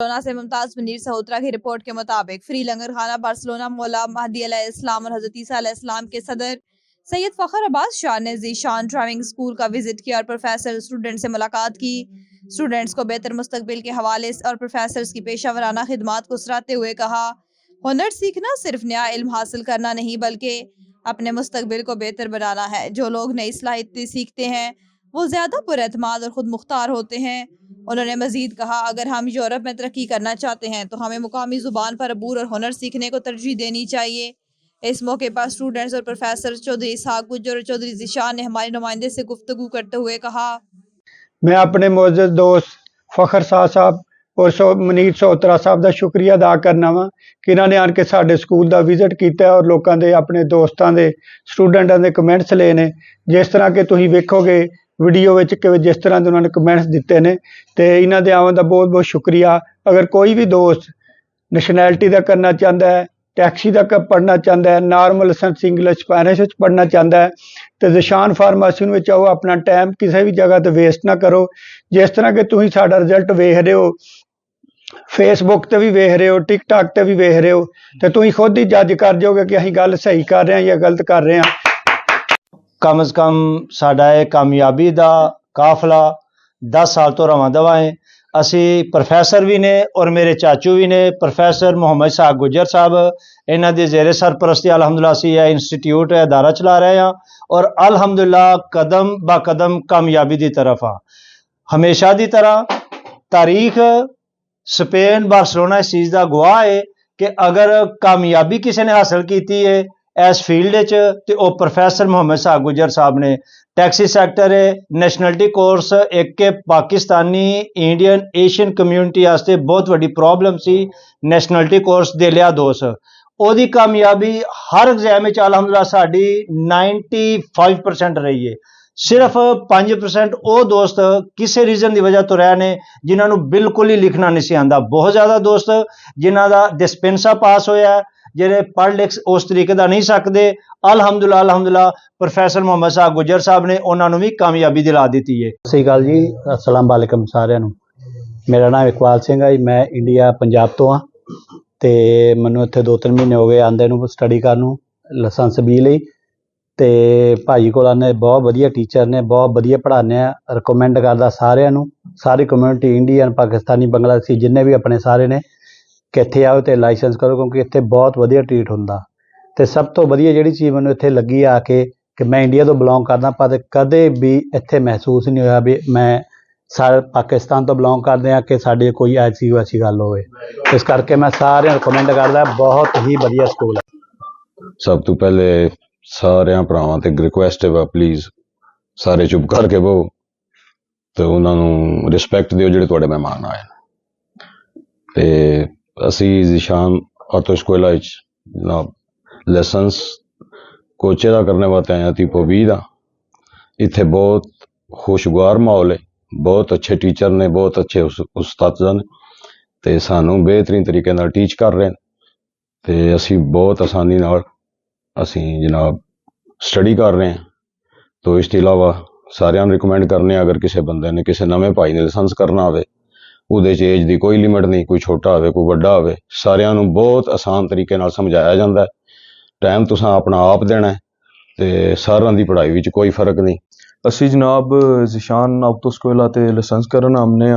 Barcelona से मुमताज मुनीर सहोत्रा की report के मुताबिक फ्री लंगर खाना बार्सिलोना मौला महदी अलैहिस्सलाम और हजरत ईसा अलैहिस्सलाम के सदर सैयद फखर अब्बास शाह ने ज़ीशान ड्राइविंग स्कूल का विजिट किया और प्रोफेसर स्टूडेंट से मुलाकात की। स्टूडेंट्स को बेहतर मुस्तकबिल के हवाले और प्रोफेसर्स की पेशा वराना खिदमात को सराहते हुए कहा, हुनर सीखना सिर्फ नया इल्म हासिल करना नहीं बल्कि अपने मुस्तकबिल को बेहतर बनाना है। जो लोग नई सलाहियतें सीखते हैं वो ज्यादा पुरएतमाद और खुद मुख्तार होते हैं। उन्होंने मजीद कहा, अगर हम यूरोप में तरक्की करना चाहते हैं तो हमें मुकामी जुबान पर अबूर और हुनर सीखने को तरजीह देनी चाहिए। इस मौके पर स्टूडेंट्स और प्रोफेसर चौधरी इसहाक गुज्जर और चौधरी ज़ीशान ने हमारे नुमाइंदे से गुफ्तगू करते हुए कहा, मैं अपने मोअज़्ज़ज़ दोस्त फखर साहब और मुनीर सहोत्रा साहब का शुक्रिया अदा करना वा कि इन्होंने आन के साडे स्कूल का विजिट किया और लोगों के अपने दोस्तों के स्टूडेंटों के कमेंट्स ले ने। जिस तरह के तुसीं वेखोगे वीडियो में कि जिस तरह के उन्होंने कमेंट्स दिते ने, तो इन्हों के आवन का बहुत बहुत शुक्रिया। अगर कोई भी दोस्त नैशनैलिटी का करना चाहता है, टैक्सी का पढ़ना चाहता है, नॉर्मल लाइसेंस इंग्लिश स्पैनिश पढ़ना चाहता है तो ज़ीशान फार्मेसी में आओ। अपना टाइम किसी भी जगह तो वेस्ट ना करो। जिस तरह के तुसीं साडा रिजल्ट वेख रहे हो, फेसबुक ते भी वेख रहे हो, टिकटॉक ते भी वेख रहे हो, तो तुसीं खुद ही जज कर जाओगे कि असीं गल सही कर रहे हैं या गलत कर रहे हैं। कम अज़ कम साडा कामयाबी का काफला 10 साल तो रवां दवा है। असी प्रोफैसर भी ने और मेरे चाचू भी ने, प्रोफैसर मोहम्मद इसहाक गुज्जर साहब, इन्हां दे ज़ेरे सरपरस्ती अलहमदुलिल्लाह असी यह इंस्टीट्यूट अदारा चला रहे हैं और अलहमदुलिल्लाह कदम ब कदम कामयाबी की तरफ हाँ। हमेशा की तरह तारीख स्पेन बार्सिलोना इस चीज़ का गवाह है कि अगर कामयाबी किसी ने हासिल की है इस फील्ड तो वह प्रोफैसर मोहम्मद इसहाक गुज्जर साहब ने। टैक्सी सैक्टर है, नैशनलिटी कोर्स एक के पाकिस्तानी इंडियन एशियन कम्यूनिटी वास्ते बहुत बड़ी प्रॉब्लम सी। नैशनलिटी कोर्स दे लिया दोस्त, ओदी कामयाबी हर एग्जाम में अलहमदुलिल्लाह साडी 95% रही है। सिर्फ 5% वो दोस्त किसी रीजन की वजह तो रहे ने जिन्होंने बिल्कुल ही लिखना नहीं सी आंदा। बहुत ज़्यादा दोस्त जिन्हों का डिस्पेंसा पास होया जेरे पढ़ लिख उस तरीके का नहीं सकते। अलहमदुलिल्लाह प्रोफैसर मोहम्मद इसहाक गुज्जर साहब ने उन्होंने भी कामयाबी दिला दी है। सत श्री अकाल जी, अस्सलाम वालेकुम सारिਆਂ ਨੂੰ। मेरा नाम इकबाल सिंह है जी, मैं इंडिया पंजाब तो हाँ तो मैनू इत्थे 2-3 महीने हो गए आंदे नूं स्टडी करन नूं लाइसेंस बी लई। तो भाजी कोल आने बहुत वधिया टीचर ने, बहुत वधिया पढ़ाने। रिकमेंड करदा सारिਆਂ नूं, सारी कम्यूनिटी इंडियन पाकिस्तानी बंगलादेशी जिन्ने भी अपने सारे ने कि इत्थे आओ तो लाइसेंस करो क्योंकि इत्थे बहुत वधिया ट्रीट हुंदा। तो सब तो वधिया जिहड़ी चीज़ मैनूं इत्थे लगी आके कि मैं इंडिया तो बिलोंग करदा पर कदे भी इत्थे महसूस नहीं होया भी मैं सारे पाकिस्तान तो बिलोंग करते हैं कि साडे कोई ऐसी वैसी गल होवे। इस करके मैं सारे रिकमेंड करदा, बहुत ही वधिया स्कूल है। सब तो पहले सारे भरावां ते रिक्वेस्ट है प्लीज़ सारे चुप करके बहो तो उन्होंने रिस्पैक्ट दिओ जिहड़े तुहाडे मेहमान आए। तो असी ज़ीशान ऑटो स्कूल जनाब लाइसेंस कोचे का करने वास्ते आए तीपो 20 का। इत्थे बहुत खुशगवार माहौल है, बहुत अच्छे टीचर ने, बहुत अच्छे उस्ताद ने तो सानू बेहतरीन तरीके नाल टीच कर रहे हैं। तो असी बहुत आसानी नाल असी जनाब स्टडी कर रहे हैं। तो इसके अलावा सारिਆਂ ਨੂੰ रिकमेंड करने अगर किसी बंदे ने किसी नवे भाई ने लाइसेंस करना होवे उहदे च एज की कोई लिमिट नहीं, कोई छोटा होवे कोई वड्डा होवे, सारिਆਂ ਨੂੰ बहुत आसान तरीके नाल समझाया जाता है। टाइम तुसां अपना आप देना है तो सारिਆਂ की पढ़ाई विच कोई फर्क नहीं। असी जनाब ज़ीशान ऑटो स्कूल ते लाइसेंस करन आमने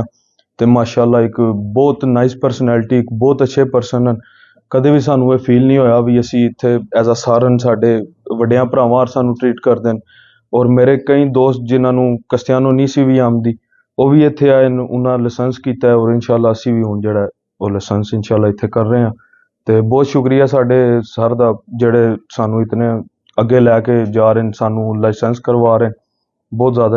तो माशाअल्लाह एक बहुत नाइस परसनैलिटी, एक बहुत अच्छे परसन हैं। कदे भी सानू ये फील नहीं होया भी असी इत्थे एज अ सारन साडे वड्डियां भरावां सानू ट्रीट करदे हैं। और मेरे कई दोस्त जिन्होंने कस्तियां नहीं सी भी आमदी वो भी इत्थे आए, उन्होंने लाइसेंस किया है और इंशाअल्लाह असी भी हुण जिहड़ा वो लाइसेंस इंशाअल्लाह इत्थे कर रहे हैं। तो बहुत शुक्रिया साडे सर दा जिहड़े सानू इतने अगे लैके जा रहे हैं, सानू लाइसेंस करवा रहे हैं। बहुत ज़्यादा